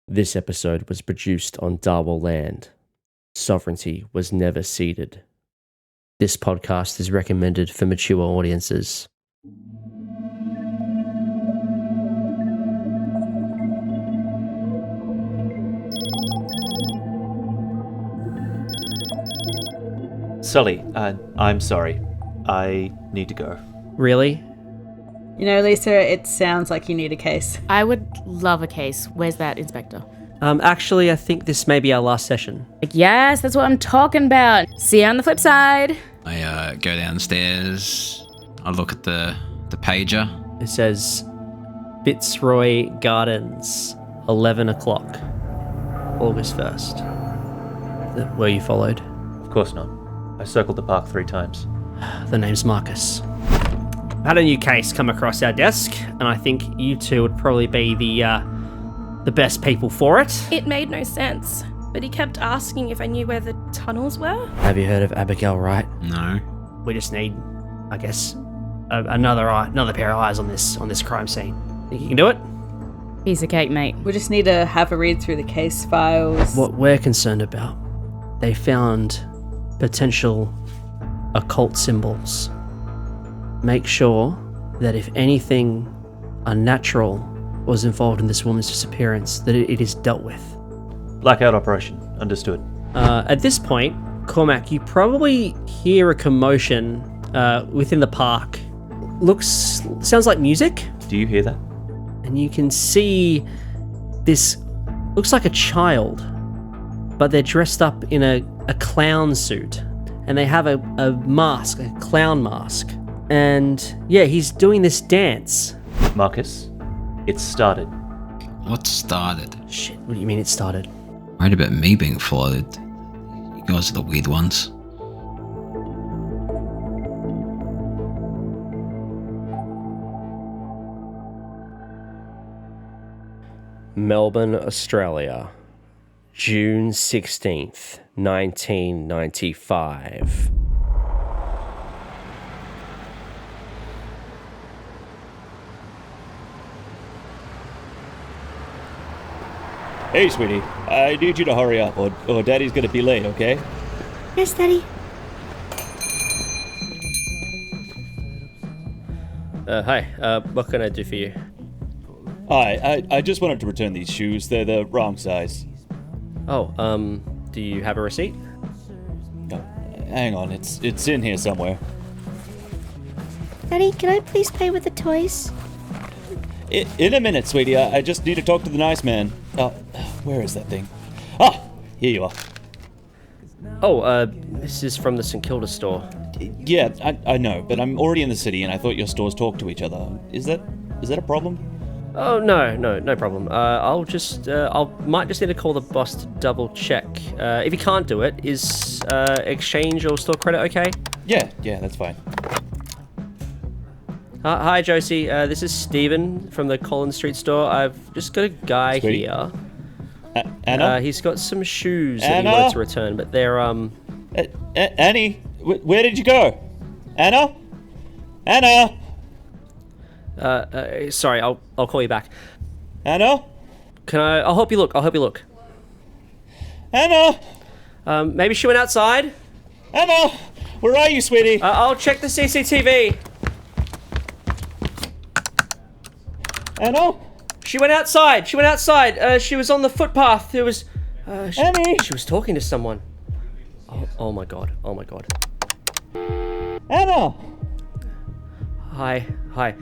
This episode was produced on Darwell land. Sovereignty was never ceded. This podcast is recommended for mature audiences. Sully, I'm sorry. I need to go. Really? You know, Lisa, it sounds like you need a case. I would love a case. Where's that, Inspector? Actually, I think this may be our last session. Yes, that's what I'm talking about. See you on the flip side. I go downstairs. I look at the pager. It says Fitzroy Gardens, 11 o'clock, August 1st. Were you followed? Of course not. I circled the park 3 times. The name's Marcus. I had a new case come across our desk, and I think you two would probably be the best people for it. It made no sense, but he kept asking if I knew where the tunnels were. Have you heard of Abigail Wright? No. We just need, I guess, another pair of eyes on this crime scene. Think you can do it? Piece of cake, mate. We just need to have a read through the case files. What we're concerned about, they found potential occult symbols. Make sure that if anything unnatural was involved in this woman's disappearance, that it is dealt with. Blackout operation. Understood. At this point, Cormac, you probably hear a commotion within the park. Sounds like music. Do you hear that? And you can see this, looks like a child, but they're dressed up in a clown suit. And they have a mask, a clown mask. And yeah, he's doing this dance. Marcus, it started. What started? Shit, what do you mean it started? Worried about me being followed. You guys are the weird ones. Melbourne, Australia, June 16th, 1995. Hey, sweetie, I need you to hurry up, or Daddy's gonna be late, okay? Yes, Daddy. Hi, what can I do for you? Hi, I just wanted to return these shoes. They're the wrong size. Oh, do you have a receipt? Oh, hang on, it's in here somewhere. Daddy, can I please play with the toys? In a minute, sweetie. I just need to talk to the nice man. Oh, where is that thing? Ah, here you are. Oh, this is from the St. Kilda store. Yeah, I know, but I'm already in the city, and I thought your stores talk to each other. Is that a problem? Oh, no problem. Might just need to call the boss to double check. If he can't do it, is exchange or store credit okay? Yeah, that's fine. Hi, Josie. This is Steven from the Collins Street store. I've just got a guy Sweetie. here. Anna? He's got some shoes that Anna? he wanted to return, but they're, Annie, where did you go? Anna? Anna? Sorry, I'll call you back. Anna? I'll help you look. Anna? Maybe she went outside? Anna? Where are you, sweetie? I'll check the CCTV. Anna? She went outside. She was on the footpath. There was... Annie? She was talking to someone. Oh my god. Anna? Hi. I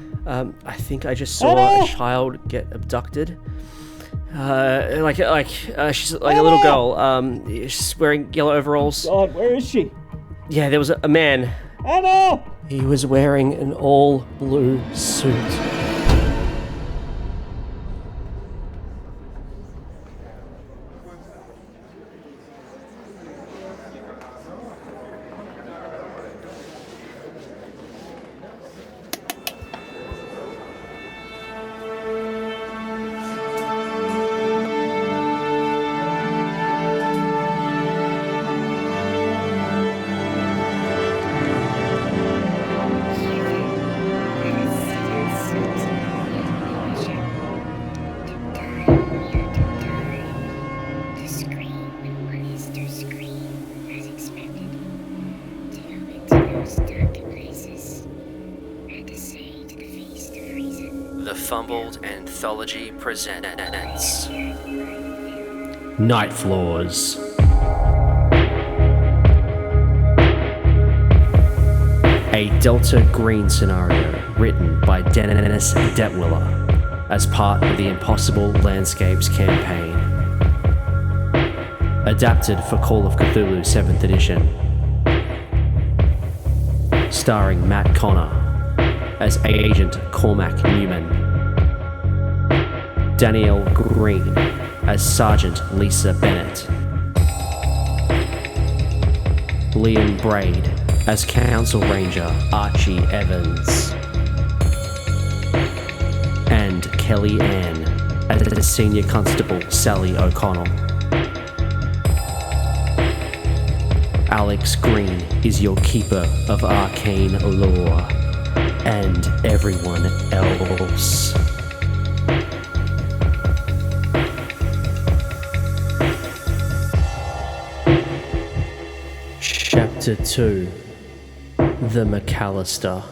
think I just saw a child get abducted. She's like a little girl. She's wearing yellow overalls. God, where is she? Yeah, there was a man. Anna? He was wearing an all blue suit. Fumbled Anthology presents Night Floors. A Delta Green scenario written by Dennis Detwiller as part of the Impossible Landscapes campaign. Adapted for Call of Cthulhu 7th edition. Starring Matt Connor as Agent Cormac Neumann. Dannielle Green as Sergeant Lisa Bennett. Liam Braid as Council Ranger Archie Evans. And Kelly Ann as Senior Constable Sally O'Connell. Alex Green is your keeper of arcane lore, and everyone else. Chapter 2: The Macallistar.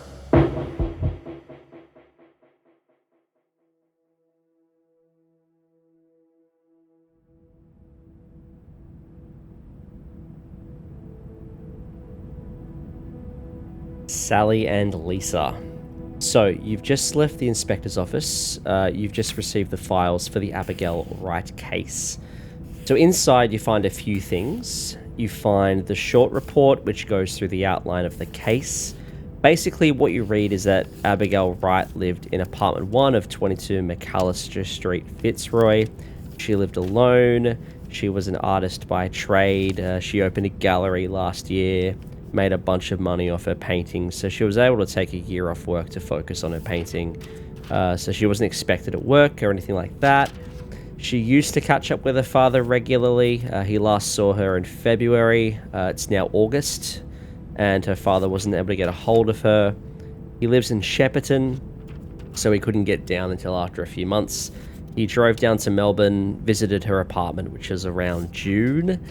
Sally and Lisa. So, you've just left the inspector's office. You've just received the files for the Abigail Wright case. So inside you find a few things. You find the short report, which goes through the outline of the case. Basically, what you read is that Abigail Wright lived in apartment 1 of 22 Macallistar Street, Fitzroy. She lived alone. She was an artist by trade. She opened a gallery last year, made a bunch of money off her paintings, so she was able to take a year off work to focus on her painting. So she wasn't expected at work or anything like that. She used to catch up with her father regularly. He last saw her in February. It's now August, and her father wasn't able to get a hold of her. He lives in Shepparton, so he couldn't get down until after a few months. He drove down to Melbourne, visited her apartment, which was around June.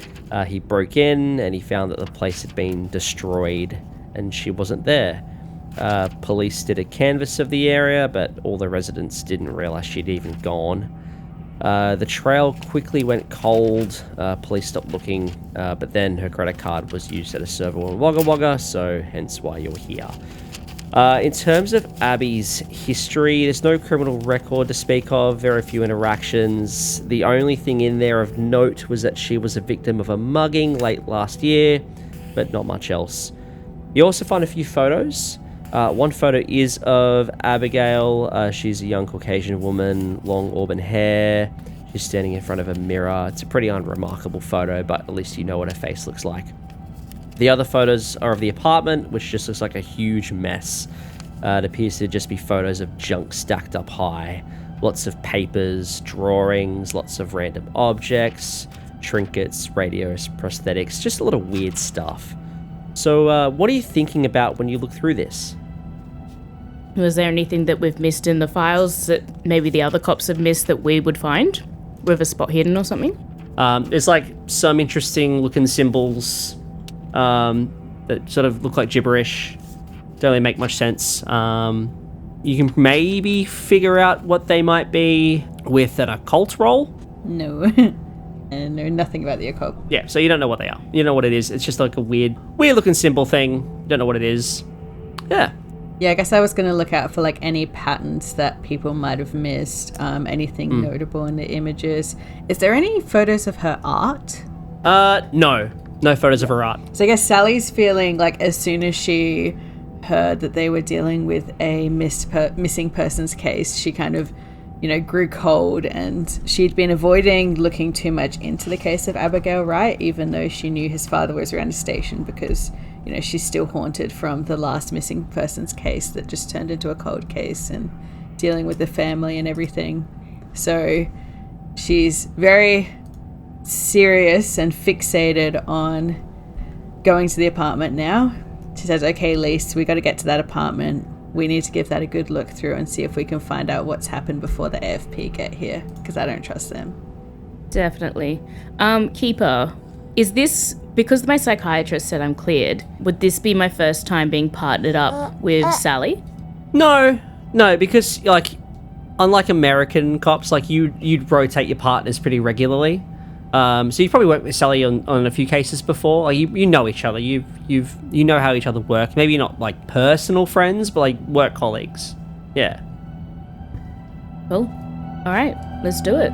He broke in and he found that the place had been destroyed and she wasn't there. Police did a canvass of the area, but all the residents didn't realize she'd even gone. The trail quickly went cold. Police stopped looking, but then her credit card was used at a server in Wagga Wagga, so hence why you're here. In terms of Abby's history, there's no criminal record to speak of, very few interactions. The only thing in there of note was that she was a victim of a mugging late last year, but not much else. You also find a few photos. One photo is of Abigail. She's a young Caucasian woman, long auburn hair. She's standing in front of a mirror. It's a pretty unremarkable photo, but at least you know what her face looks like. The other photos are of the apartment, which just looks like a huge mess. It appears to just be photos of junk stacked up high. Lots of papers, drawings, lots of random objects, trinkets, radios, prosthetics, just a lot of weird stuff. So what are you thinking about when you look through this? Was there anything that we've missed in the files that maybe the other cops have missed that we would find? With a spot hidden or something? There's like some interesting looking symbols that sort of look like gibberish. Don't really make much sense. You can maybe figure out what they might be with an occult roll. No. I know nothing about the occult. Yeah, so you don't know what they are. You know what it is. It's just like a weird looking symbol thing. You don't know what it is. Yeah. Yeah, I guess I was going to look out for like any patterns that people might have missed, anything notable in the images. Is there any photos of her art? No photos of her art. So I guess Sally's feeling like as soon as she heard that they were dealing with a missing persons case, she kind of, grew cold, and she'd been avoiding looking too much into the case of Abigail Wright, even though she knew his father was around the station because, she's still haunted from the last missing persons case that just turned into a cold case and dealing with the family and everything. So she's very serious and fixated on going to the apartment now. She says, okay, Lise, we got to get to that apartment. We need to give that a good look through and see if we can find out what's happened before the AFP get here, because I don't trust them. Definitely. Keeper, is this, because my psychiatrist said I'm cleared, would this be my first time being partnered up with Sally? No, because, unlike American cops, like you'd rotate your partners pretty regularly. So you've probably worked with Sally on a few cases before. Like you know each other. You know how each other work. Maybe not like personal friends, but like work colleagues. Yeah. Cool. All right, let's do it.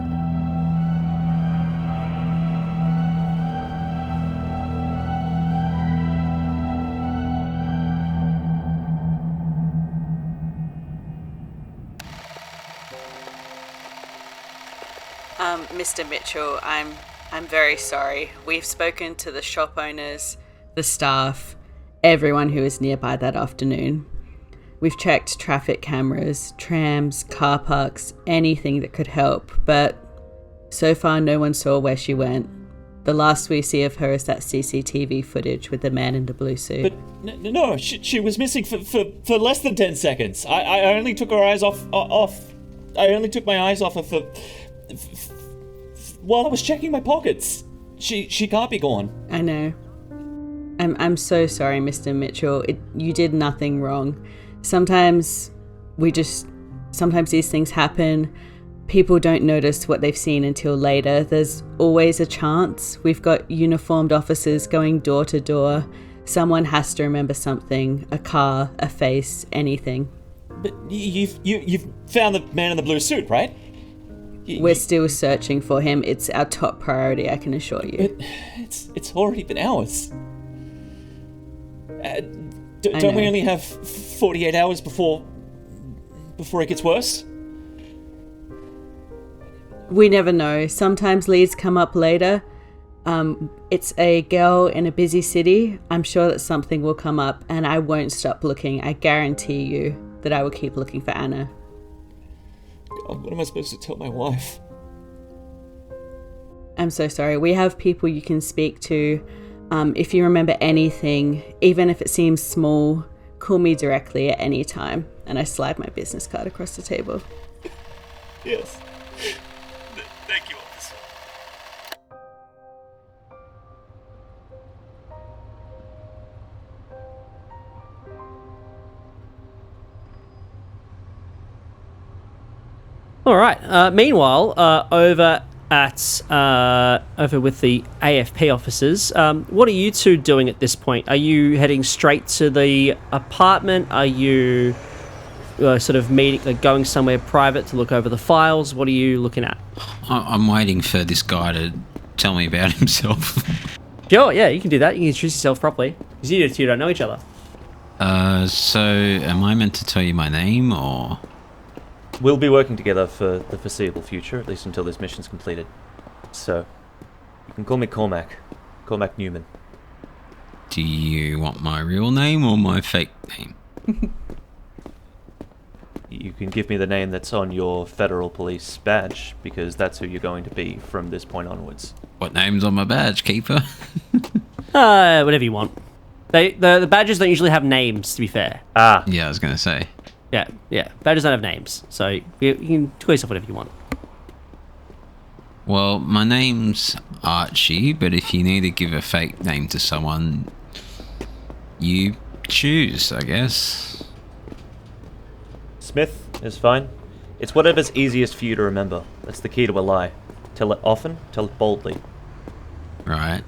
Mr. Mitchell, I'm very sorry. We've spoken to the shop owners, the staff, everyone who was nearby that afternoon. We've checked traffic cameras, trams, car parks, anything that could help, but so far no one saw where she went. The last we see of her is that CCTV footage with the man in the blue suit. But no, she was missing for less than 10 seconds. I only took her eyes off. I only took my eyes off her for while I was checking my pockets. She can't be gone. I know. I'm so sorry, Mr. Mitchell. You did nothing wrong. Sometimes these things happen. People don't notice what they've seen until later. There's always a chance. We've got uniformed officers going door to door. Someone has to remember something, a car, a face, anything. But you've found the man in the blue suit, right? We're still searching for him. It's our top priority, I can assure you. It's already been hours. Don't we only have 48 hours before it gets worse? We never know. Sometimes leads come up later. It's a girl in a busy city. I'm sure that something will come up, and I won't stop looking. I guarantee you that I will keep looking for Anna. God, what am I supposed to tell my wife? I'm so sorry. We have people you can speak to. If you remember anything, even if it seems small, call me directly at any time. And I slide my business card across the table. Yes. Thank you, officer. All right. Meanwhile, over with the AFP officers, what are you two doing at this point? Are you heading straight to the apartment? Are you sort of meeting, like going somewhere private to look over the files? What are you looking at? I'm waiting for this guy to tell me about himself. Sure, yeah, you can do that. You can introduce yourself properly, because you two don't know each other. So am I meant to tell you my name, or...? We'll be working together for the foreseeable future, at least until this mission's completed. So, you can call me Cormac. Cormac Neumann. Do you want my real name or my fake name? You can give me the name that's on your federal police badge, because that's who you're going to be from this point onwards. What name's on my badge, Keeper? Whatever you want. The badges don't usually have names, to be fair. Ah. Yeah, I was going to say. Yeah. Badges don't have names, so you can call yourself whatever you want. Well, my name's Archie, but if you need to give a fake name to someone, you choose, I guess. Smith is fine. It's whatever's easiest for you to remember. That's the key to a lie. Tell it often, tell it boldly. Right.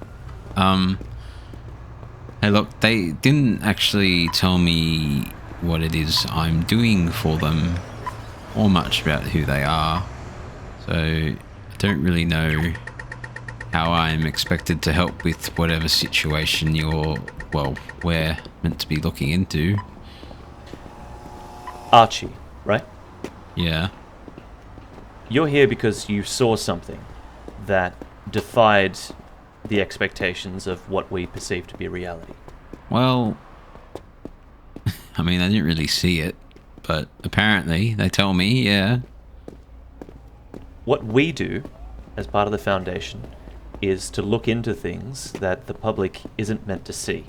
Hey, look, they didn't actually tell me what it is I'm doing for them, or much about who they are, so I don't really know how I'm expected to help with whatever situation we're meant to be looking into. Archie, right? Yeah. You're here because you saw something that defied the expectations of what we perceive to be reality. Well, I mean, I didn't really see it, but apparently they tell me, yeah. What we do, as part of the Foundation, is to look into things that the public isn't meant to see.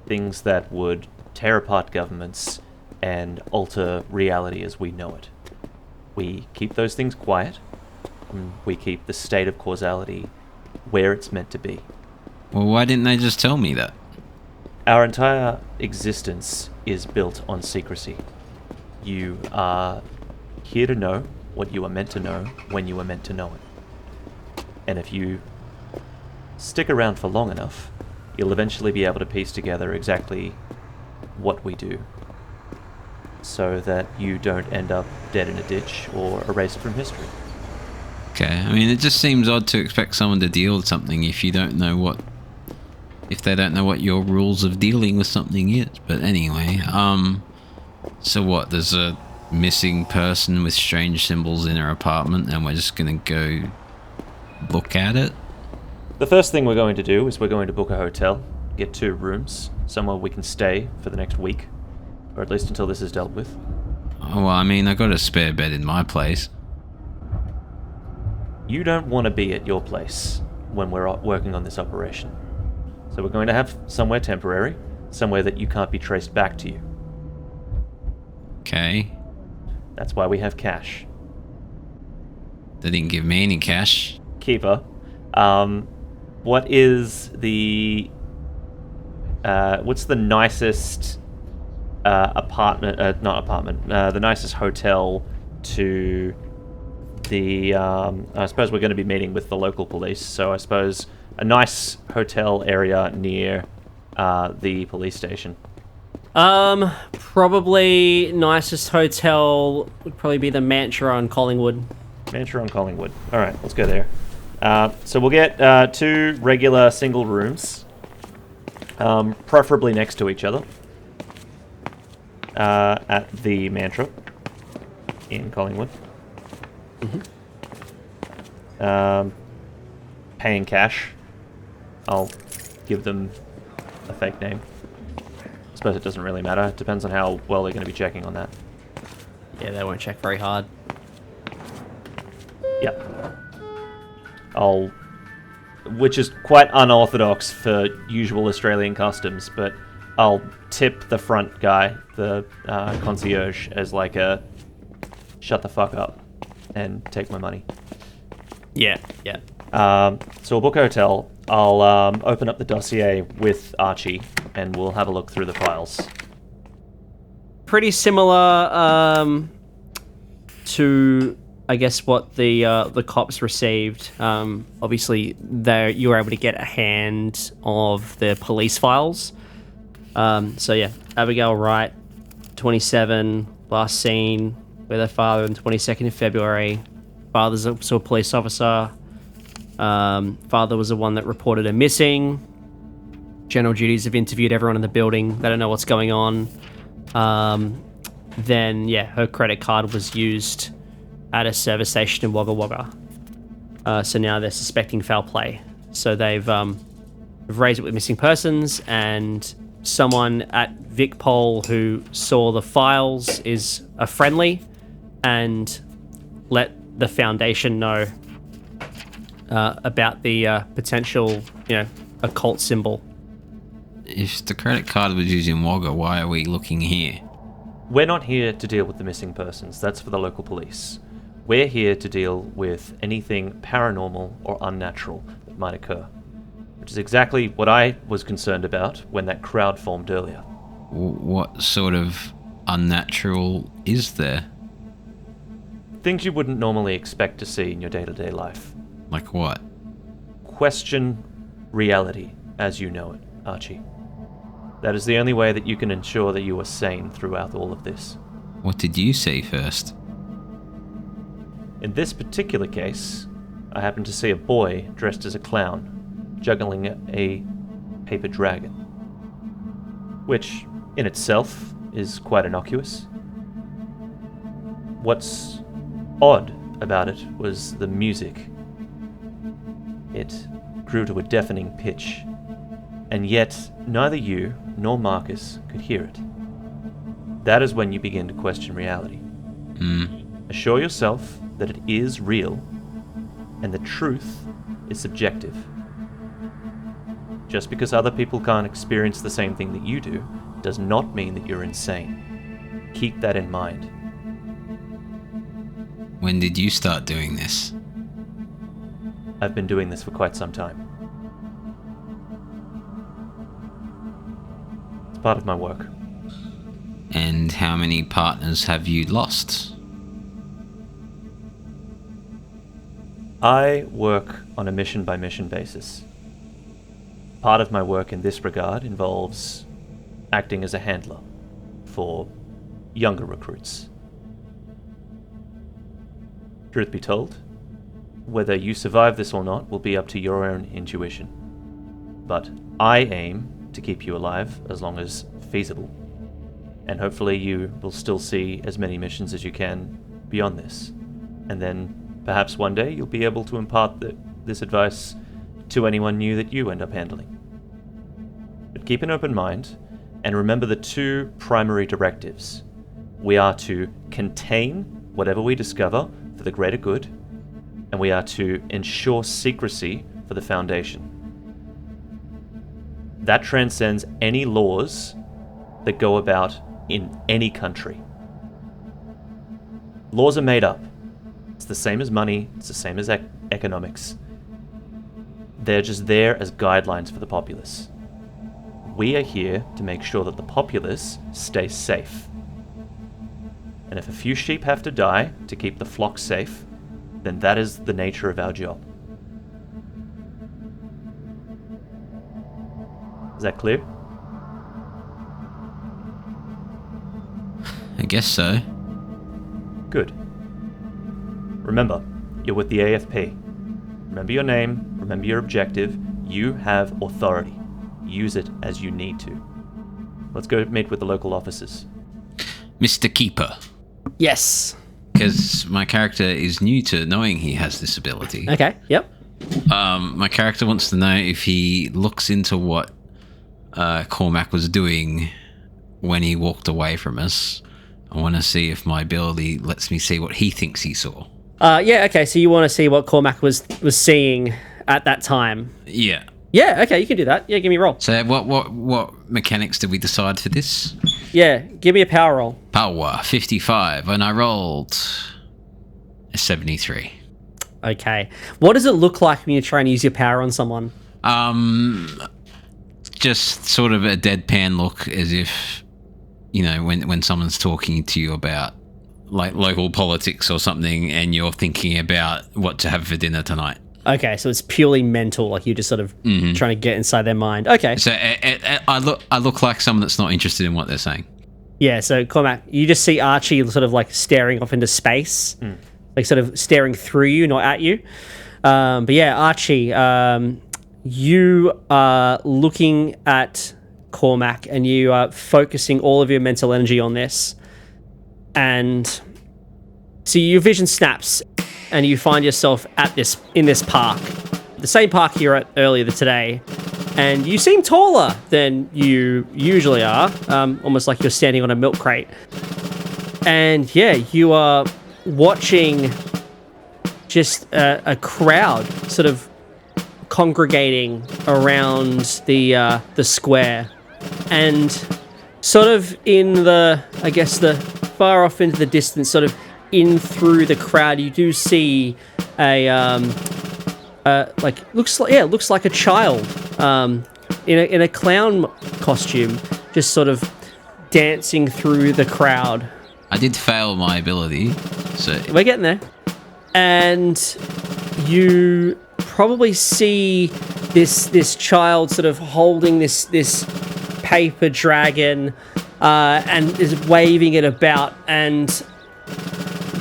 Things that would tear apart governments and alter reality as we know it. We keep those things quiet, and we keep the state of causality where it's meant to be. Well, why didn't they just tell me that? Our entire existence is built on secrecy. You are here to know what you are meant to know when you are meant to know it. And if you stick around for long enough, you'll eventually be able to piece together exactly what we do, so that you don't end up dead in a ditch or erased from history. Okay, I mean, it just seems odd to expect someone to deal with something if they don't know what your rules of dealing with something is. But anyway, so what, there's a missing person with strange symbols in her apartment and we're just gonna go look at it? The first thing we're going to do is we're going to book a hotel, get 2 rooms, somewhere we can stay for the next week, or at least until this is dealt with. Oh, well, I mean, I got a spare bed in my place. You don't want to be at your place when we're working on this operation. So we're going to have somewhere temporary, somewhere that you can't be traced back to you. Okay. That's why we have cash. They didn't give me any cash. Keeper, what is the... what's the nicest the nicest hotel to the... I suppose we're going to be meeting with the local police, so I suppose a nice hotel area near the police station. Probably nicest hotel would probably be the Mantra on Collingwood. Mantra on Collingwood. All right, let's go there. So we'll get 2 regular single rooms, preferably next to each other, at the Mantra in Collingwood. Mm-hmm. Paying cash. I'll give them a fake name. I suppose it doesn't really matter. It depends on how well they're going to be checking on that. Yeah, they won't check very hard. Yep. Which is quite unorthodox for usual Australian customs, but I'll tip the front guy, the concierge, as like a shut the fuck up and take my money. Yeah. So we'll book a hotel. I'll open up the dossier with Archie, and we'll have a look through the files. Pretty similar to, I guess, what the cops received. Obviously, you were able to get a hand of the police files. So yeah, Abigail Wright, 27, last seen with her father on 22nd of February. Father's also a police officer. Father was the one that reported her missing. General duties have interviewed everyone in the building. They don't know what's going on. Then, yeah, her credit card was used at a service station in Wagga Wagga. So now they're suspecting foul play. So they've raised it with missing persons, and someone at VicPol who saw the files is a friendly and let the Foundation know about the potential, occult symbol. If the credit card was used in Wagga, why are we looking here? We're not here to deal with the missing persons. That's for the local police. We're here to deal with anything paranormal or unnatural that might occur, which is exactly what I was concerned about when that crowd formed earlier. What sort of unnatural is there? Things you wouldn't normally expect to see in your day-to-day life. Like what? Question reality as you know it, Archie. That is the only way that you can ensure that you are sane throughout all of this. What did you say first? In this particular case, I happened to see a boy dressed as a clown, juggling a paper dragon. Which, in itself, is quite innocuous. What's odd about it was the music. It grew to a deafening pitch, and yet neither you nor Marcus could hear it. That is when you begin to question reality. Assure yourself that it is real, and the truth is subjective. Just because other people can't experience the same thing that you do, does not mean that you're insane. Keep that in mind. When did you start doing this? I've been doing this for quite some time. It's part of my work. And how many partners have you lost? I work on a mission-by-mission basis. Part of my work in this regard involves acting as a handler for younger recruits. Truth be told, whether you survive this or not will be up to your own intuition. But I aim to keep you alive as long as feasible. And hopefully you will still see as many missions as you can beyond this. And then perhaps one day you'll be able to impart this advice to anyone new that you end up handling. But keep an open mind, and remember the two primary directives. We are to contain whatever we discover for the greater good, and we are to ensure secrecy for the Foundation. That transcends any laws that go about in any country. Laws are made up. It's the same as money, it's the same as economics. They're just there as guidelines for the populace. We are here to make sure that the populace stays safe. And if a few sheep have to die to keep the flock safe, then that is the nature of our job. Is that clear? I guess so. Good. Remember, you're with the AFP. Remember your name, remember your objective. You have authority. Use it as you need to. Let's go meet with the local officers. Mr. Keeper. Yes. Because my character is new to knowing he has this ability. Okay, yep. My character wants to know if he looks into what Cormac was doing when he walked away from us. I want to see if my ability lets me see what he thinks he saw. Yeah, okay, so you want to see what Cormac was seeing at that time. Yeah. Yeah, okay, you can do that. Yeah, give me a roll. So what mechanics did we decide for this? Yeah, give me a power roll. Power 55, and I rolled a 73. Okay. What does it look like when you're trying to use your power on someone? Just sort of a deadpan look, as if, you know, when someone's talking to you about like local politics or something, and you're thinking about what to have for dinner tonight. Okay, so it's purely mental, like you're just sort of trying to get inside their mind. Okay. So I look like someone that's not interested in what they're saying. Yeah, so Cormac, you just see Archie sort of like staring off into space, like sort of staring through you, not at you. But yeah, Archie, you are looking at Cormac and you are focusing all of your mental energy on this. And so your vision snaps and you find yourself in this park, the same park you were at earlier today, and you seem taller than you usually are, almost like you're standing on a milk crate. And yeah, you are watching just a crowd sort of congregating around the square, and sort of in the far off into the distance, sort of in through the crowd, you do see looks like a child in a clown costume, just sort of dancing through the crowd. I did fail my ability, so we're getting there. And you probably see this child sort of holding this paper dragon and is waving it about, and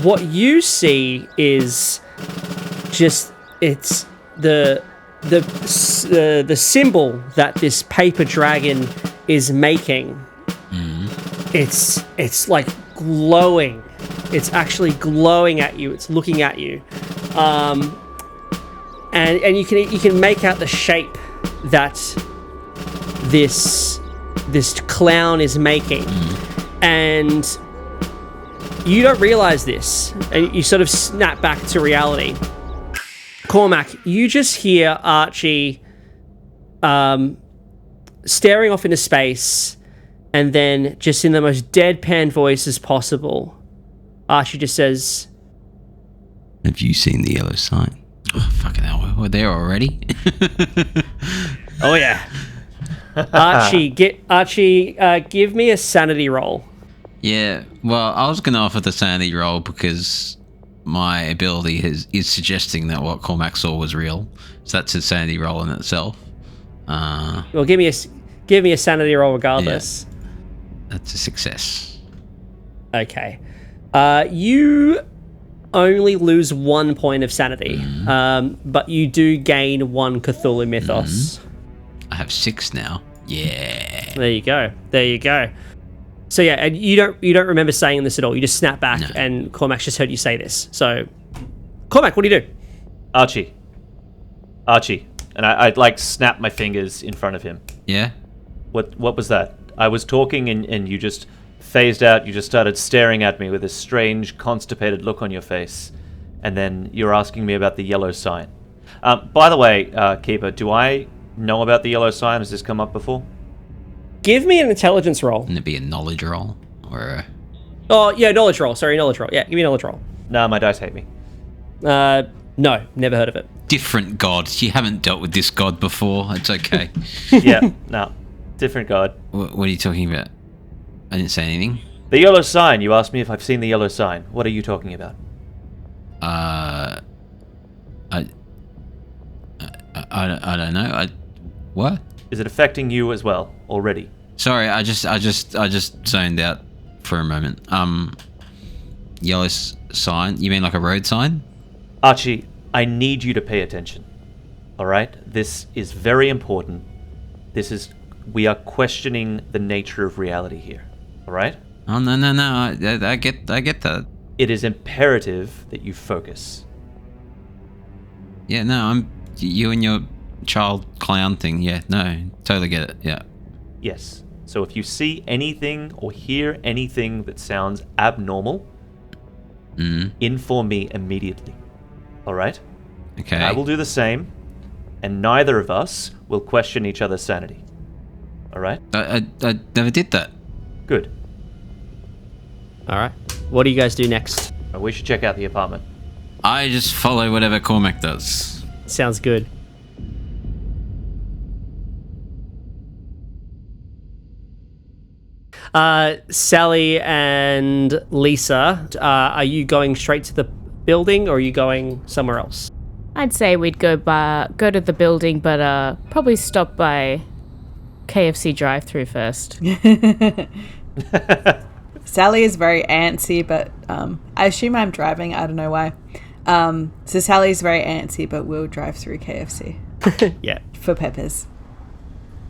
what you see is just it's the symbol that this paper dragon is making. It's like glowing. It's actually glowing at you. It's looking at you, and you can make out the shape that this clown is making, and you don't realize this, and you sort of snap back to reality. Cormac, you just hear Archie staring off into space, and then just in the most deadpan voice as possible, Archie just says, "Have you seen the yellow sign?" Oh, fucking hell, we're there already? Oh yeah. Archie, give me a sanity roll. Yeah, well, I was going to offer the sanity roll because my ability is suggesting that what Cormac saw was real. So that's a sanity roll in itself. Well, give me a sanity roll regardless. Yeah. That's a success. Okay. You only lose 1 point of sanity, but you do gain 1 Cthulhu Mythos. I have 6 now. Yeah. There you go. So yeah, and you don't remember saying this at all. You just snap back, and Cormac's just heard you say this. So, Cormac, what do you do? Archie. And I'd like snap my fingers in front of him. Yeah? What was that? I was talking and you just phased out. You just started staring at me with a strange, constipated look on your face. And then you're asking me about the yellow sign. By the way, Keeper, do I know about the yellow sign? Has this come up before? Give me an intelligence roll. Wouldn't it be a knowledge roll? Or Oh, yeah, knowledge roll. Sorry, knowledge roll. Yeah, give me a knowledge roll. Nah, my dice hate me. No, never heard of it. different god. You haven't dealt with this god before. It's okay. Yeah, no. Different god. What are you talking about? I didn't say anything. The yellow sign. You asked me if I've seen the yellow sign. What are you talking about? I don't know. What? Is it affecting you as well already? Sorry, I just zoned out for a moment. Yellow sign? You mean like a road sign? Archie, I need you to pay attention. All right? This is very important. We are questioning the nature of reality here. All right? Oh, no. I get that. It is imperative that you focus. Yeah, no, you and your child clown thing. Yeah, no, totally get it. Yeah. Yes. So if you see anything or hear anything that sounds abnormal, inform me immediately. All right? Okay. I will do the same, and neither of us will question each other's sanity. All right? I never did that. Good. All right. What do you guys do next? We should check out the apartment. I just follow whatever Cormac does. Sounds good. Sally and Lisa, are you going straight to the building or are you going somewhere else? I'd say we'd go to the building, but probably stop by KFC drive-thru first. Sally is very antsy, but I assume I'm driving. I don't know why. So Sally's very antsy, but we'll drive through KFC. Yeah. For peppers.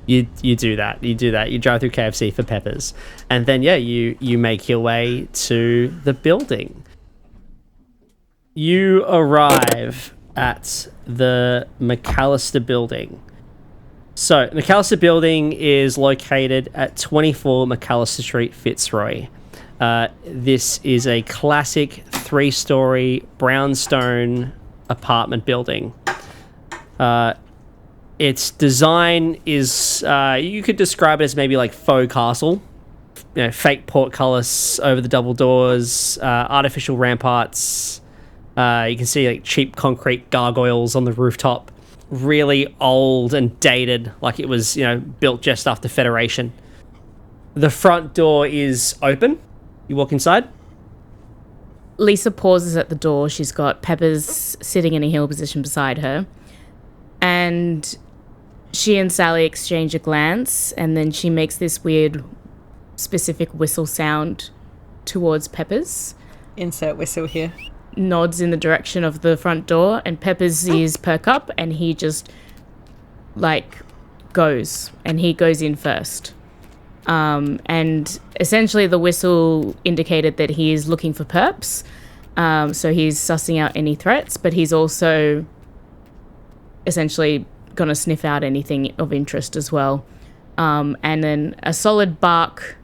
You do that. You drive through KFC for peppers. And then, yeah, you make your way to the building. You arrive at the Macallistar building. So, Macallistar building is located at 24 Macallistar Street, Fitzroy. This is a classic 3-story brownstone apartment building. Its design is, you could describe it as maybe like faux castle. You know, fake portcullis over the double doors, artificial ramparts. You can see like cheap concrete gargoyles on the rooftop. Really old and dated, like it was, built just after Federation. The front door is open. You walk inside. Lisa pauses at the door. She's got Peppers sitting in a heel position beside her. And she and Sally exchange a glance, and then she makes this weird, specific whistle sound towards Peppers. Insert whistle here. Nods in the direction of the front door, and Peppers' ears perk up, and he just, goes. And he goes in first. And essentially the whistle indicated that he is looking for perps. So he's sussing out any threats, but he's also essentially going to sniff out anything of interest as well. And then a solid bark,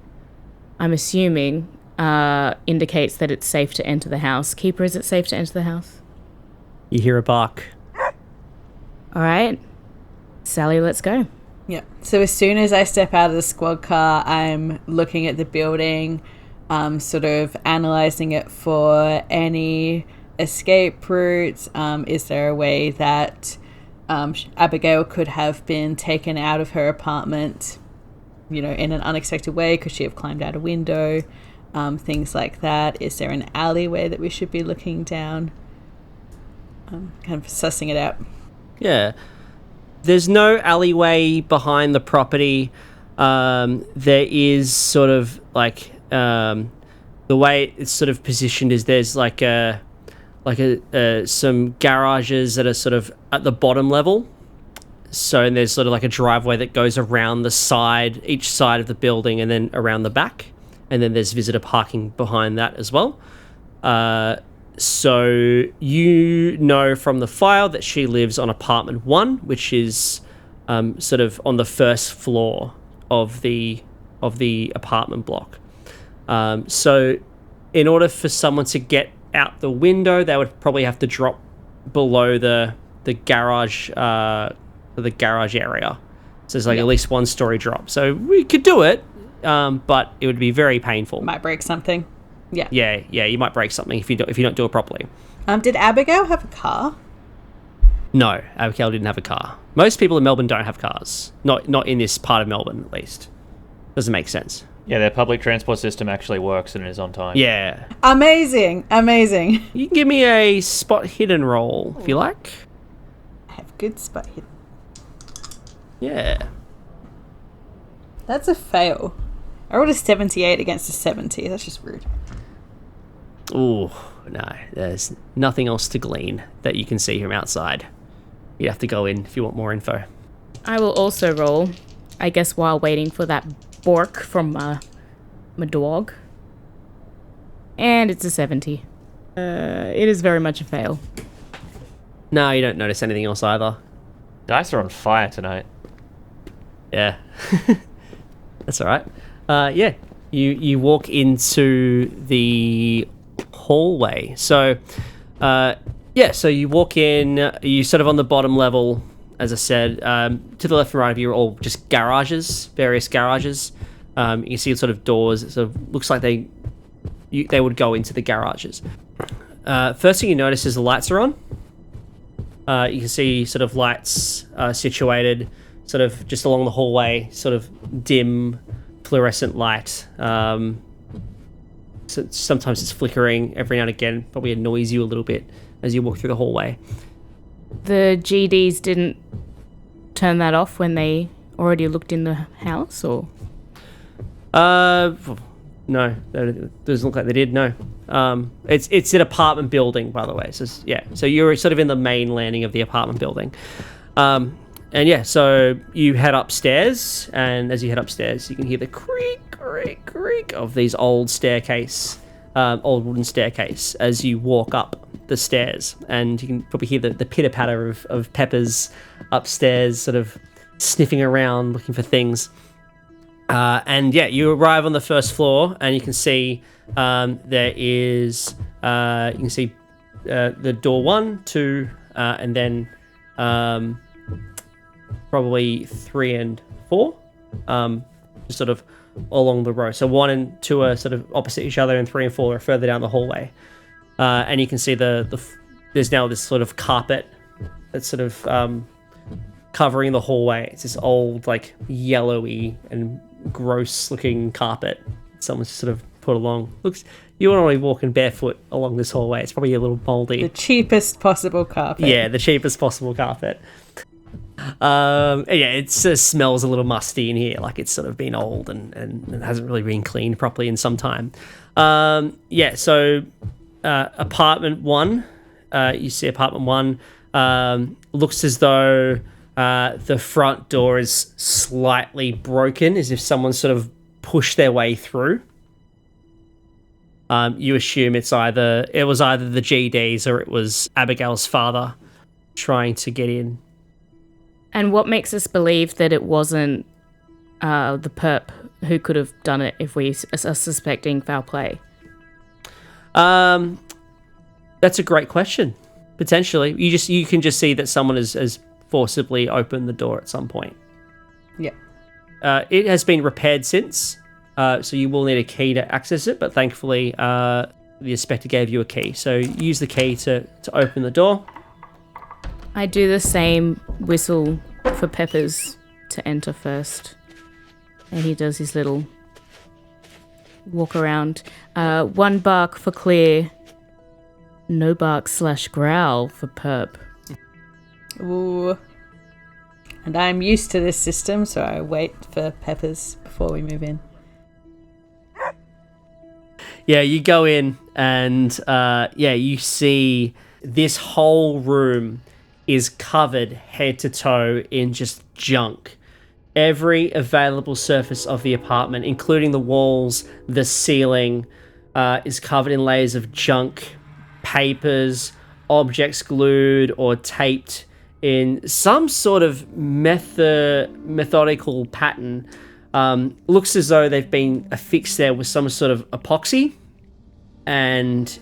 I'm assuming, indicates that it's safe to enter the house. Keeper, is it safe to enter the house? You hear a bark. All right. Sally, let's go. Yeah. So as soon as I step out of the squad car, I'm looking at the building, sort of analysing it for any escape routes. Is there a way that Abigail could have been taken out of her apartment, in an unexpected way? Could she have climbed out a window? things like that. Is there an alleyway that we should be looking down? Kind of sussing it out. Yeah. There's no alleyway behind the property. There is sort of like the way it's sort of positioned is there's like some garages that are sort of at the bottom level. So there's sort of like a driveway that goes around the side, each side of the building, and then around the back. And then there's visitor parking behind that as well. So you know from the file that she lives on apartment 1, which is sort of on the first floor of the apartment block. So in order for someone to get out the window, they would probably have to drop below the garage area. So it's like at least 1 story drop. So we could do it, but it would be very painful. Might break something. Yeah. Yeah, you might break something if you don't do it properly. Did Abigail have a car? No, Abigail didn't have a car. Most people in Melbourne don't have cars. Not in this part of Melbourne, at least. Doesn't make sense. Yeah, their public transport system actually works and is on time. Yeah. Amazing. You can give me a spot hidden roll if you like. I have good spot hidden. Yeah. That's a fail. I rolled a 78 against a 70. That's just rude. Ooh, no. There's nothing else to glean that you can see from outside. You have to go in if you want more info. I will also roll, I guess, while waiting for that Bjork from my dog. And it's a 70. It is very much a fail. No, you don't notice anything else either. Dice are on fire tonight. Yeah. That's all right. Yeah, you walk into the hallway. So, so you walk in, you sort of on the bottom level, as I said. To the left and right of you are all just garages, various garages. You can see sort of doors. It sort of looks like they would go into the garages. First thing you notice is the lights are on. You can see sort of lights situated sort of just along the hallway, sort of dim fluorescent light. So sometimes it's flickering every now and again, probably annoys you a little bit as you walk through the hallway. The GDs didn't turn that off when they already looked in the house, or? No, it doesn't look like they did, no. It's an apartment building, by the way. So you're sort of in the main landing of the apartment building. So you head upstairs, and as you head upstairs, you can hear the creak of these old wooden staircase as you walk up the stairs, and you can probably hear the pitter-patter of Peppers upstairs, sort of sniffing around, looking for things. You arrive on the first floor, and you can see there is the door 1, 2, and then probably 3 and 4, just sort of along the row. So 1 and 2 are sort of opposite each other, and 3 and 4 are further down the hallway. And you can see there's now this sort of carpet that's sort of covering the hallway. It's this old, like, yellowy and gross-looking carpet someone's sort of put along. You want to be walking barefoot along this hallway. It's probably a little moldy. The cheapest possible carpet. Yeah, the cheapest possible carpet. It smells a little musty in here, like it's sort of been old and hasn't really been cleaned properly in some time. Apartment 1, you see apartment 1, looks as though the front door is slightly broken, as if someone sort of pushed their way through. You assume it was either the GDs or it was Abigail's father trying to get in. And what makes us believe that it wasn't the perp who could have done it if we are suspecting foul play? That's a great question. Potentially. You can just see that someone has forcibly opened the door at some point. Yeah. It has been repaired since, so you will need a key to access it, but thankfully the inspector gave you a key. So use the key to open the door. I do the same whistle for Peppers to enter first. And he does his little walk around. 1 bark for clear. No bark/growl for perp. Ooh. And I'm used to this system, so I wait for peppers before we move in. Yeah, you go in and you see this whole room is covered head to toe in just junk. Every available surface of the apartment, including the walls, the ceiling, is covered in layers of junk, papers, objects glued or taped in some sort of methodical pattern. Looks as though they've been affixed there with some sort of epoxy. And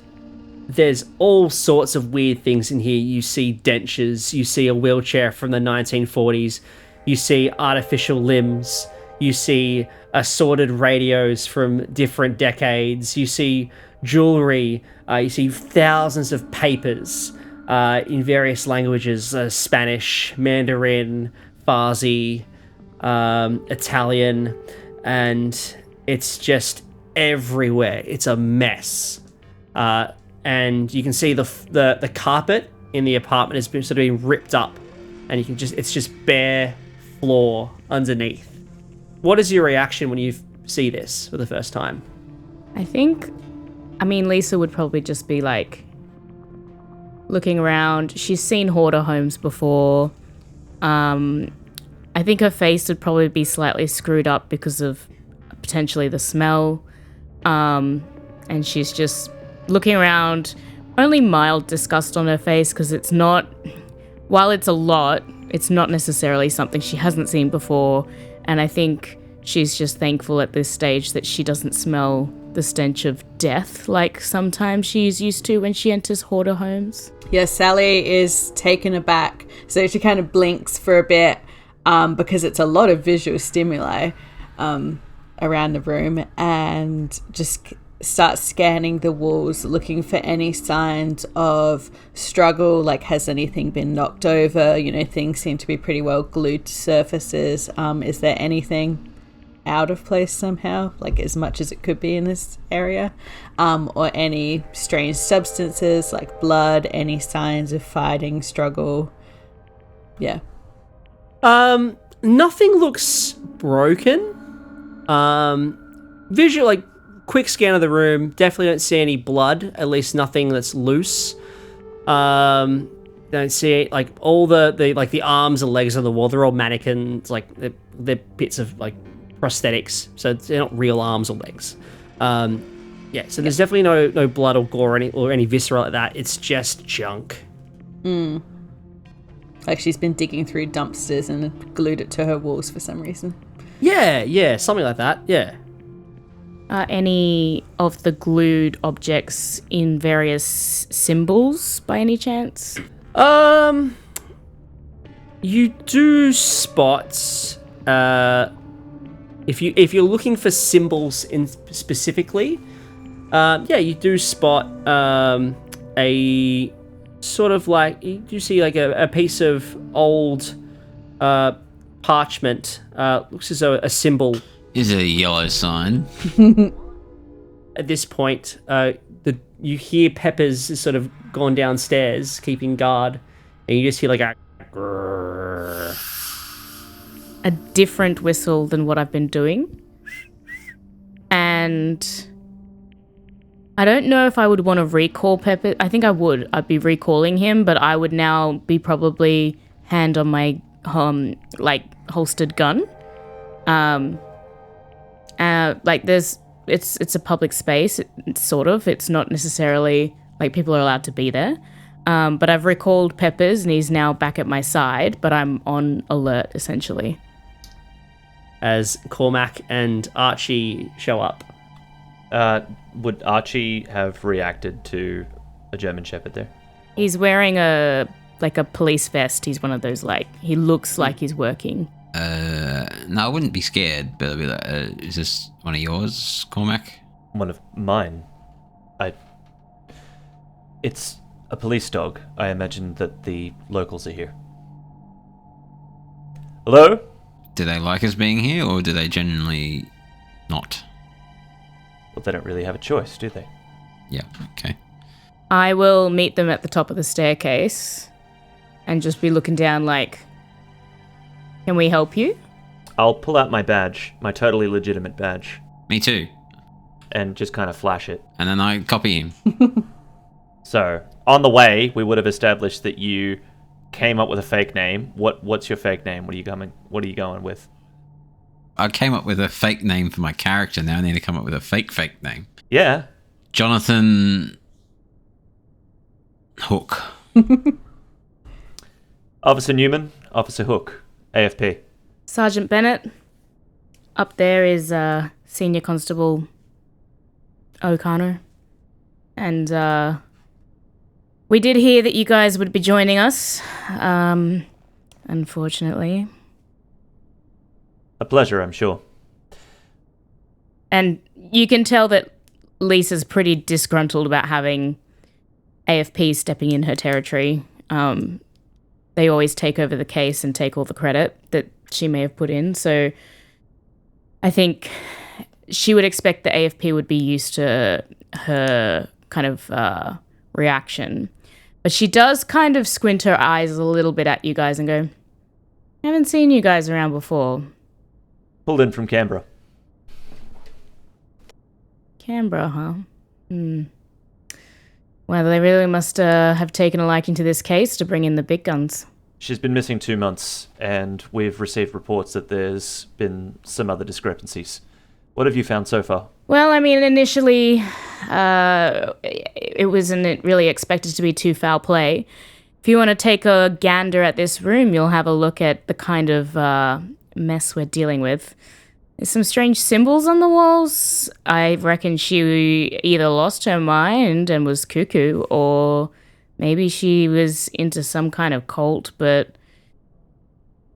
there's all sorts of weird things in here. You see dentures, you see a wheelchair from the 1940s, you see artificial limbs, you see assorted radios from different decades, you see jewelry, you see thousands of papers in various languages, Spanish, Mandarin, Farsi, Italian, and it's just everywhere. It's a mess. And you can see the carpet in the apartment has been sort of been ripped up, and it's just bare floor underneath. What is your reaction when you see this for the first time? I mean, Lisa would probably just be like looking around. She's seen hoarder homes before. I think her face would probably be slightly screwed up because of potentially the smell. And she's just looking around, only mild disgust on her face, because it's not, while it's a lot, it's not necessarily something she hasn't seen before. And I think she's just thankful at this stage that she doesn't smell the stench of death like sometimes she's used to when she enters hoarder homes. Yeah, Sally is taken aback, so she kind of blinks for a bit because it's a lot of visual stimuli around the room, and just starts scanning the walls, looking for any signs of struggle, like has anything been knocked over? You know, things seem to be pretty well glued to surfaces. Is there anything out of place somehow, like as much as it could be in this area, or any strange substances like blood, any signs of fighting, struggle? Yeah. Nothing looks broken. Visual, like, quick scan of the room, definitely don't see any blood, at least nothing that's loose. Don't see, like, all the arms and legs on the wall, they're all mannequins, like, they're bits of, like, prosthetics, so they're not real arms or legs. So there's definitely no blood or gore or any viscera like that. It's just junk. Like she's been digging through dumpsters and glued it to her walls for some reason. Yeah, something like that, yeah. Any of the glued objects in various symbols by any chance? You do spot, if you're looking for symbols in specifically, you do spot a sort of like, you do see like a piece of old parchment, looks as though a symbol. Is a yellow sign. At this point, you hear Peppers is sort of gone downstairs, keeping guard, and you just hear like a different whistle than what I've been doing. And I don't know if I would want to recall Peppers. I think I would. I'd be recalling him, but I would now be probably hand on my holstered gun. It's a public space, it's not necessarily like people are allowed to be there. But I've recalled Peppers and he's now back at my side, but I'm on alert essentially. As Cormac and Archie show up. Would Archie have reacted to a German Shepherd there? He's wearing a police vest. He's one of those, he looks like he's working. No, I wouldn't be scared, but I'd be like, is this one of yours, Cormac? One of mine. It's a police dog. I imagine that the locals are here. Hello? Do they like us being here, or do they genuinely not? Well, they don't really have a choice, do they? Yeah, okay. I will meet them at the top of the staircase and just be looking down like, can we help you? I'll pull out my badge, my totally legitimate badge, Me too. and just kind of flash it. And then I copy him. So, on the way, we would have established that you came up with a fake name. What's your fake name? What are you going with? I came up with a fake name for my character. Now I need to come up with a fake name. Yeah. Jonathan Hook. Officer Neumann, Officer Hook, AFP. Sergeant Bennett. Up there is Senior Constable O'Connor. And we did hear that you guys would be joining us. Unfortunately. A pleasure, I'm sure. And you can tell that Lisa's pretty disgruntled about having AFP stepping in her territory. They always take over the case and take all the credit that she may have put in. So I think she would expect the AFP would be used to her kind of reaction. But she does kind of squint her eyes a little bit at you guys and go, I haven't seen you guys around before. Pulled in from Canberra. Canberra, huh? Well, they really must have taken a liking to this case to bring in the big guns. She's been missing 2 months, and we've received reports that there's been some other discrepancies. What have you found so far? Well, I mean, initially, it wasn't really expected to be too foul play. If you want to take a gander at this room, you'll have a look at the kind of mess we're dealing with. There's some strange symbols on the walls. I reckon she either lost her mind and was cuckoo, or maybe she was into some kind of cult, but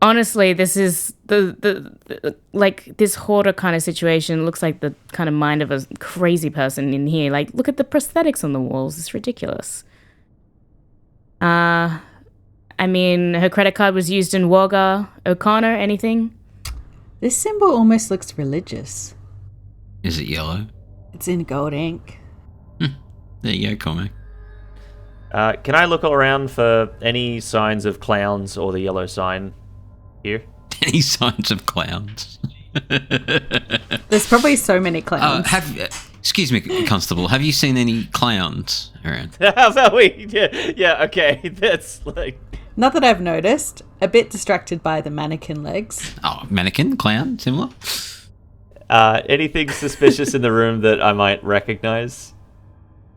honestly, this is the like this hoarder kind of situation looks like the kind of mind of a crazy person in here. Like, look at the prosthetics on the walls. It's ridiculous. I mean, her credit card was used in Wagga. O'Connor, anything? This symbol almost looks religious. Is it yellow? It's in gold ink. There you go, Cormac. Can I look all around for any signs of clowns or the yellow sign here? Any signs of clowns? There's probably so many clowns. Excuse me, Constable. Have you seen any clowns around? How about we? Yeah, okay. That's like... Not that I've noticed. A bit distracted by the mannequin legs. Oh, mannequin, clown, similar? Anything suspicious in the room that I might recognize?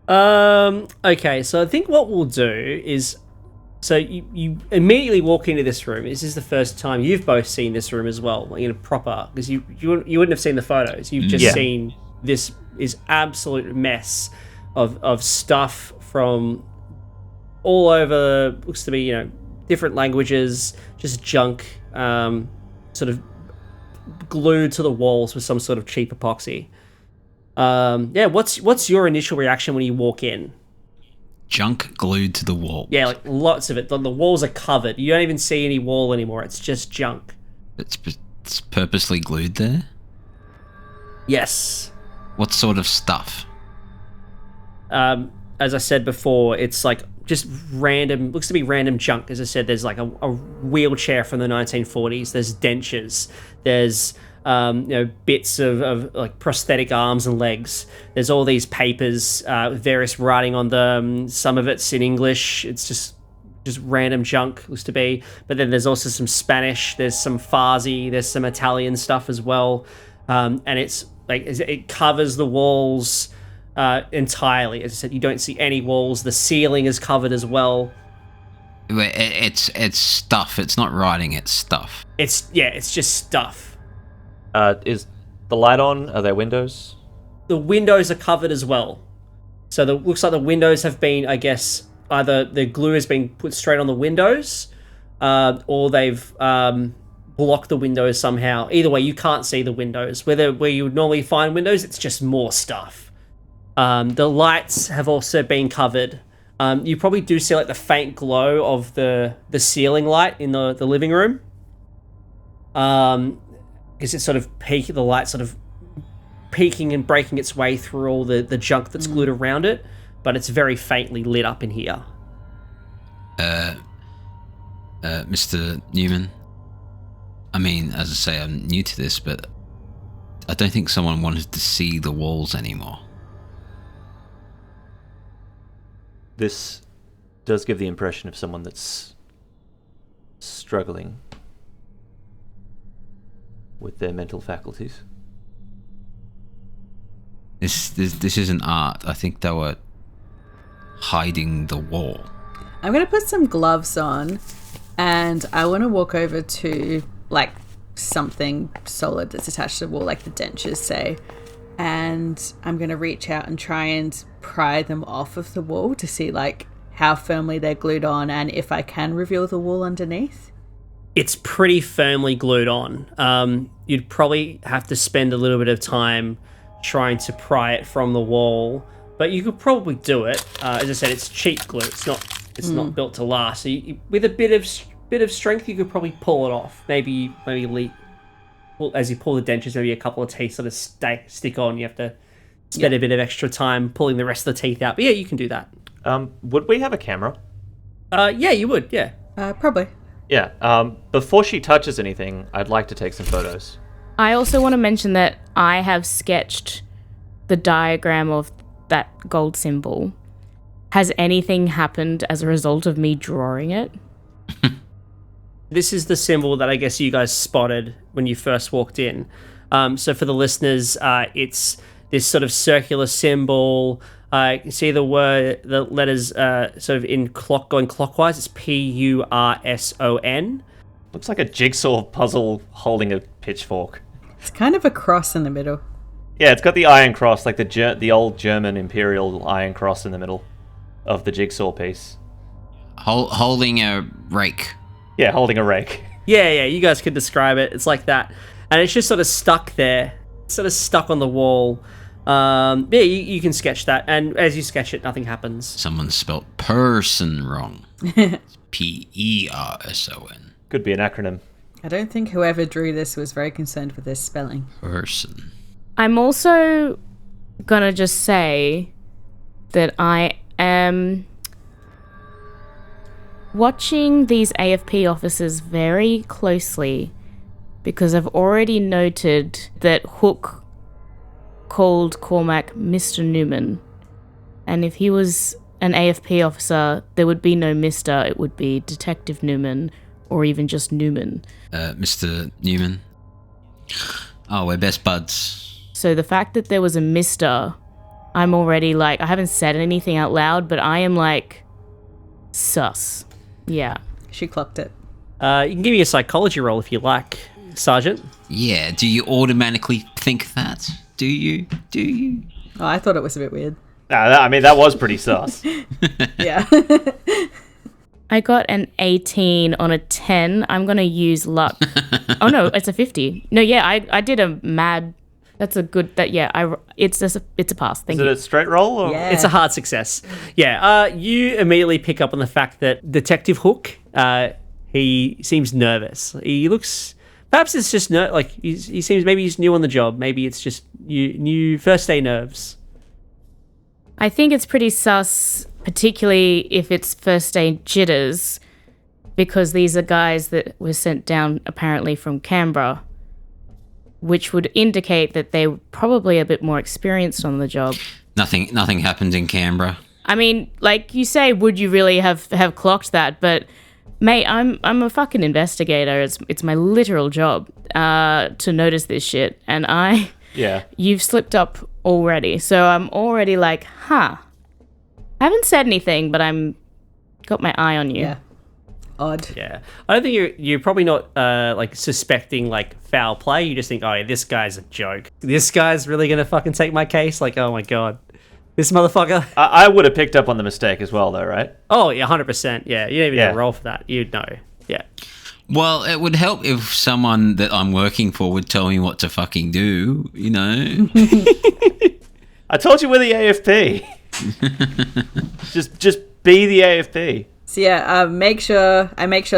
Okay, so I think what we'll do is... So you immediately walk into this room. This is the first time you've both seen this room as well, in a proper... Because you wouldn't have seen the photos. You've just seen this is absolute mess of stuff from all over, looks to be, different languages, just junk, sort of glued to the walls with some sort of cheap epoxy. What's your initial reaction when you walk in? Junk glued to the wall. Yeah, like lots of it. The walls are covered. You don't even see any wall anymore. It's just junk. It's purposely glued there? Yes. What sort of stuff? As I said before, it's like just random, looks to be random junk. As I said, there's like a wheelchair from the 1940s. There's dentures. There's bits of like prosthetic arms and legs. There's all these papers with various writing on them. Some of it's in English. It's just random junk, looks to be. But then there's also some Spanish. There's some Farsi. There's some Italian stuff as well. And it's like it covers the walls entirely. As I said, you don't see any walls. The ceiling is covered as well. It's stuff. It's not writing. It's stuff. It's just stuff. Is the light on? Are there windows? The windows are covered as well. So looks like the windows have been, I guess, either the glue has been put straight on the windows, or they've blocked the windows somehow. Either way, you can't see the windows. Where you would normally find windows, it's just more stuff. The lights have also been covered. You probably do see like the faint glow of the ceiling light in the living room. Because it sort of the light sort of peeking and breaking its way through all the junk that's glued around it, but it's very faintly lit up in here. Mr. Neumann, I mean, as I say, I'm new to this, but I don't think someone wanted to see the walls anymore. This does give the impression of someone that's struggling with their mental faculties. This isn't art. I think they were hiding the wall. I'm going to put some gloves on, and I want to walk over to, like, something solid that's attached to the wall, like the dentures, say, and I'm going to reach out and try and pry them off of the wall to see, like, how firmly they're glued on and if I can reveal the wall underneath. It's pretty firmly glued on. You'd probably have to spend a little bit of time trying to pry it from the wall, but you could probably do it. As I said, it's cheap glue. It's not built to last. So with a bit of strength, you could probably pull it off. Maybe as you pull the dentures, maybe a couple of teeth sort of stick on. You have to spend a bit of extra time pulling the rest of the teeth out. But yeah, you can do that. Would we have a camera? Yeah, you would. Yeah. Probably. Yeah. Before she touches anything, I'd like to take some photos. I also want to mention that I have sketched the diagram of that gold symbol. Has anything happened as a result of me drawing it? This is the symbol that I guess you guys spotted when you first walked in. So for the listeners, it's this sort of circular symbol. You can see the letters sort of going clockwise. It's P-U-R-S-O-N. Looks like a jigsaw puzzle holding a pitchfork. It's kind of a cross in the middle. Yeah, it's got the iron cross, like the old German imperial iron cross in the middle of the jigsaw piece. Holding a rake. Yeah, holding a rake. Yeah, you guys could describe it. It's like that. And it's just sort of stuck there. Sort of stuck on the wall. You can sketch that. And as you sketch it, nothing happens. Someone spelt person wrong. It's P-E-R-S-O-N. Could be an acronym. I don't think whoever drew this was very concerned with their spelling. Person. I'm also gonna just say that I am watching these AFP officers very closely because I've already noted that Hook called Cormac Mr. Neumann, and if he was an AFP officer, there would be no Mr., it would be Detective Neumann, or even just Neumann. Mr. Neumann? Oh, we're best buds. So the fact that there was a Mr., I'm already like, I haven't said anything out loud, but I am like, sus. Yeah. She clocked it. You can give me a psychology roll if you like, Sergeant. Yeah, do you automatically think that? Do you? Oh, I thought it was a bit weird. I mean, that was pretty sus. Yeah. I got an 18 on a 10. I'm going to use luck. Oh, no, it's a 50. No, yeah, I did a mad... That's a good... It's a pass. Thank you. Is it a straight roll? Or? Yeah. It's a hard success. Yeah, you immediately pick up on the fact that Detective Hook, he seems nervous. He looks... Perhaps it's just... he seems... Maybe he's new on the job. Maybe it's just new first day nerves. I think it's pretty sus, particularly if it's first day jitters, because these are guys that were sent down apparently from Canberra, which would indicate that they were probably a bit more experienced on the job. Nothing happened in Canberra. I mean, like you say, would you really have clocked that? But mate, I'm a fucking investigator. It's my literal job to notice this shit, and you've slipped up already. So I'm already like, I haven't said anything, but I'm got my eye on you. Yeah. Odd. Yeah. I don't think you're probably not suspecting foul play. You just think, oh yeah, this guy's a joke. This guy's really gonna fucking take my case. Like, oh my god, this motherfucker. I would have picked up on the mistake as well, though, right? Oh yeah, 100%. Yeah, you don't even need to roll for that. You'd know. Yeah. Well, it would help if someone that I'm working for would tell me what to fucking do, you know? I told you we're the AFP. just be the AFP. So yeah, I make sure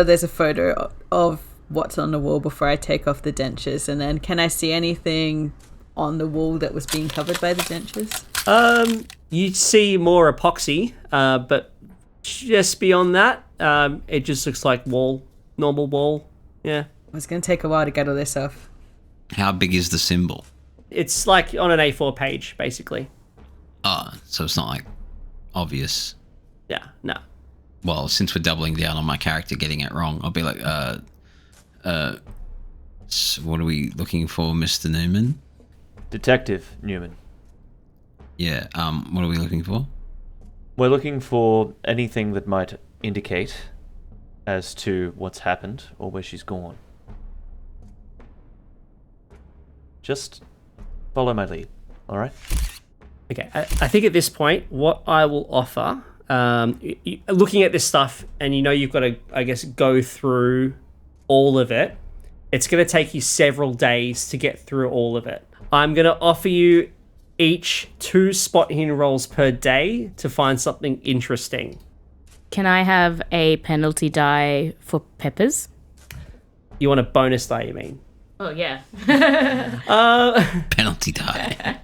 there's a photo of what's on the wall before I take off the dentures, and then can I see anything on the wall that was being covered by the dentures? You see more epoxy, but just beyond that, it just looks like normal wall. Yeah. It's going to take a while to get all this off. How big is the symbol? It's like on an A4 page, basically. Oh, so it's not like obvious. Yeah, no. Well, since we're doubling down on my character getting it wrong, I'll be like, so what are we looking for, Mr. Neumann? Detective Neumann. Yeah, what are we looking for? We're looking for anything that might indicate as to what's happened or where she's gone. Just follow my lead, all right? Okay, I think at this point, what I will offer, looking at this stuff, and you've got to, I guess, go through all of it. It's going to take you several days to get through all of it. I'm going to offer you each 2 spot hidden rolls per day to find something interesting. Can I have a penalty die for peppers? You want a bonus die, you mean? Oh, yeah. Penalty die.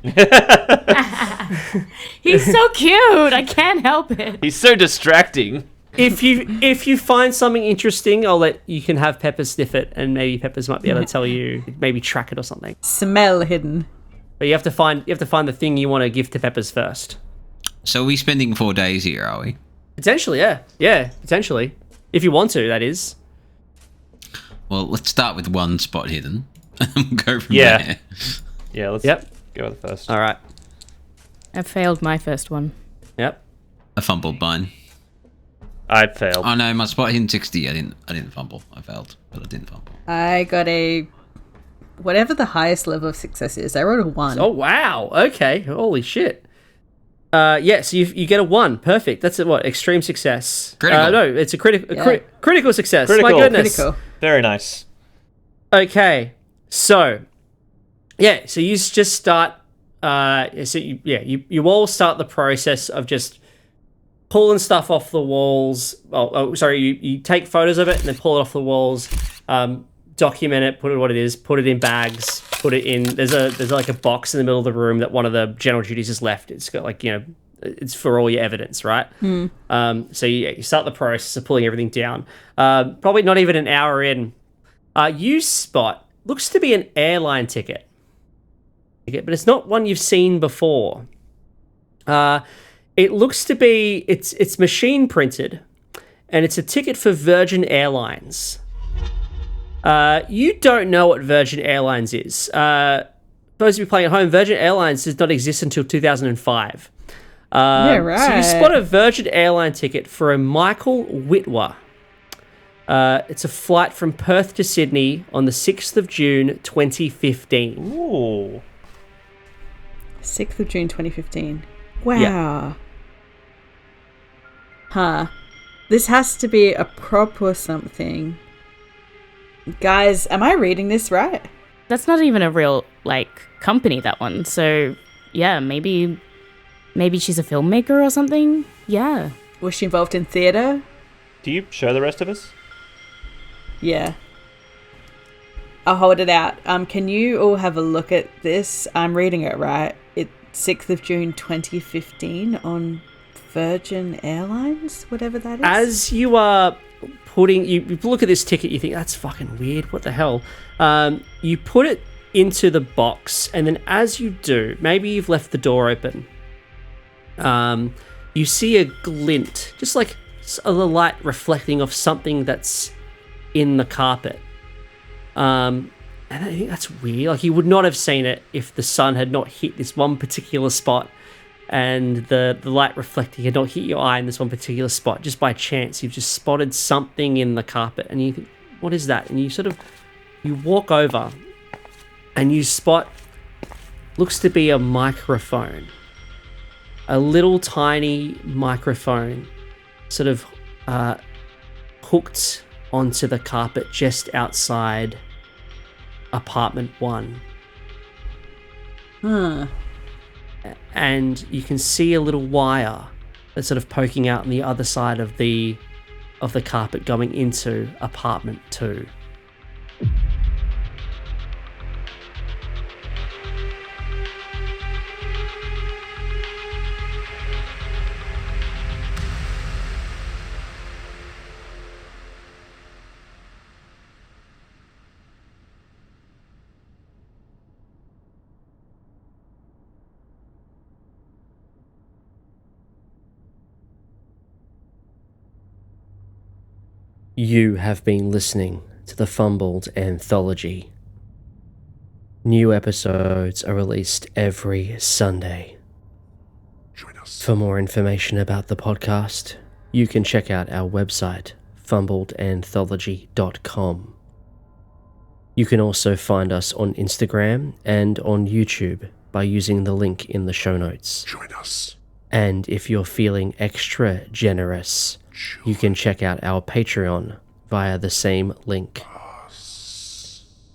He's so cute. I can't help it. He's so distracting. If you find something interesting, you can have Peppers sniff it, and maybe Peppers might be able to tell you, maybe track it or something. Smell hidden. But you have to find the thing you want to give to Peppers first. So are we spending 4 days here, are we? Potentially, yeah. Yeah, potentially. If you want to, that is. Well, let's start with 1 spot hidden, and we'll go from Yeah. there. Yeah, let's go with the first. All right. I failed my first one. Yep. I fumbled mine. I failed. Oh no, my spot hidden 60. I didn't fumble. I failed, but I didn't fumble. I got a... whatever the highest level of success is. I rolled a 1. Oh, wow. Okay. Holy shit. Yeah, so you get a 1. Perfect. That's what? Extreme success. Critical. No, it's a critical success. Critical. My goodness. Critical. Very nice. Okay. So, yeah, so you just start... you all start the process of just pulling stuff off the walls. You take photos of it and then pull it off the walls, document it, put it what it is, put it in bags, put it in. There's like a box in the middle of the room that one of the general duties has left. It's got it's for all your evidence, right? So you start the process of pulling everything down. Probably not even an hour in, you spot looks to be an airline ticket, but it's not one you've seen before. It looks to be it's machine printed, and it's a ticket for Virgin Airlines. You don't know what Virgin Airlines is. Supposed to be playing at home. Virgin Airlines does not exist until 2005. Yeah, right. So you spot a Virgin Airline ticket for a Michael Whitwer. It's a flight from Perth to Sydney on the 6th of June, 2015. Ooh. 6th of June 2015. Wow. Yeah. Huh. This has to be a prop or something. Guys, am I reading this right? That's not even a real, company, that one. So, yeah, maybe she's a filmmaker or something? Yeah. Was she involved in theatre? Do you show the rest of us? Yeah. I'll hold it out. Can you all have a look at this? I'm reading it right. It's 6th of June 2015 on Virgin Airlines, whatever that is. As you are you look at this ticket, you think, that's fucking weird. What the hell? You put it into the box, and then as you do, maybe you've left the door open. You see a glint, just like the light reflecting off something that's in the carpet. And I think that's weird. Like, you would not have seen it if the sun had not hit this one particular spot, and the light reflecting had not hit your eye in this one particular spot. Just by chance, you've just spotted something in the carpet, and you think, what is that? And you walk over, and you spot, looks to be a microphone. A little tiny microphone, sort of hooked onto the carpet just outside apartment 1. Huh. And you can see a little wire that's sort of poking out on the other side of the carpet going into apartment 2. You have been listening to the Fumbled Anthology. New episodes are released every Sunday. Join us. For more information about the podcast, you can check out our website, fumbledanthology.com. You can also find us on Instagram and on YouTube by using the link in the show notes. Join us. And if you're feeling extra generous, you can check out our Patreon via the same link.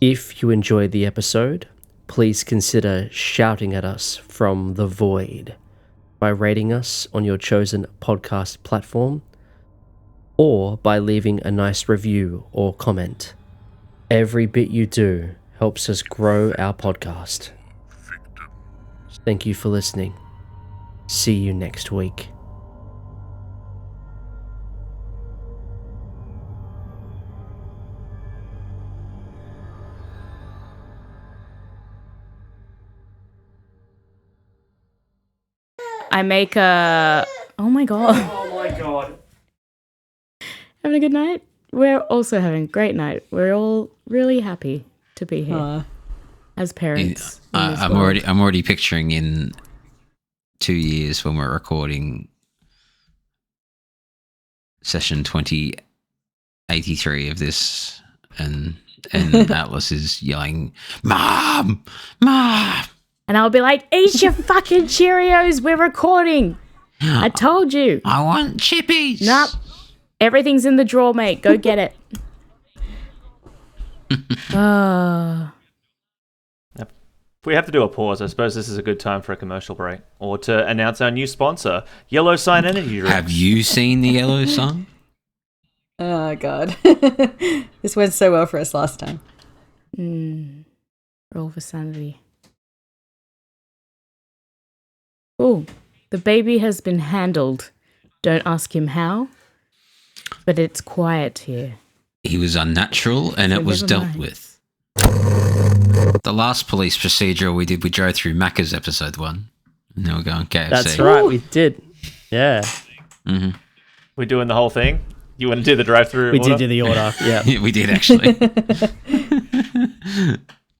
If you enjoyed the episode, please consider shouting at us from the void by rating us on your chosen podcast platform or by leaving a nice review or comment. Every bit you do helps us grow our podcast. Thank you for listening. See you next week. I make a... Oh my god. Oh my god. Having a good night? We're also having a great night. We're all really happy to be here as parents. I'm already picturing in 2 years when we're recording session 2083 of this, and Atlas is yelling, "Mom! Mom!" And I'll be like, "Eat your fucking Cheerios, we're recording. I told you." I want chippies. Nope. Everything's in the drawer, mate. Go get it. If we have to do a pause, I suppose this is a good time for a commercial break. Or to announce our new sponsor, Yellow Sign Energy Drink. Have you seen the Yellow Sun? Oh, God. This went so well for us last time. Roll for sanity. Oh, the baby has been handled. Don't ask him how, but it's quiet here. He was unnatural and So it was never dealt mind. with. The last police procedural we did, we drove through Macca's episode 1. And now we're going KFC. That's right, we did. Yeah. Mm-hmm. We're doing the whole thing. You want to do the drive-through? We order? did do the order, yeah. Yeah, we did actually.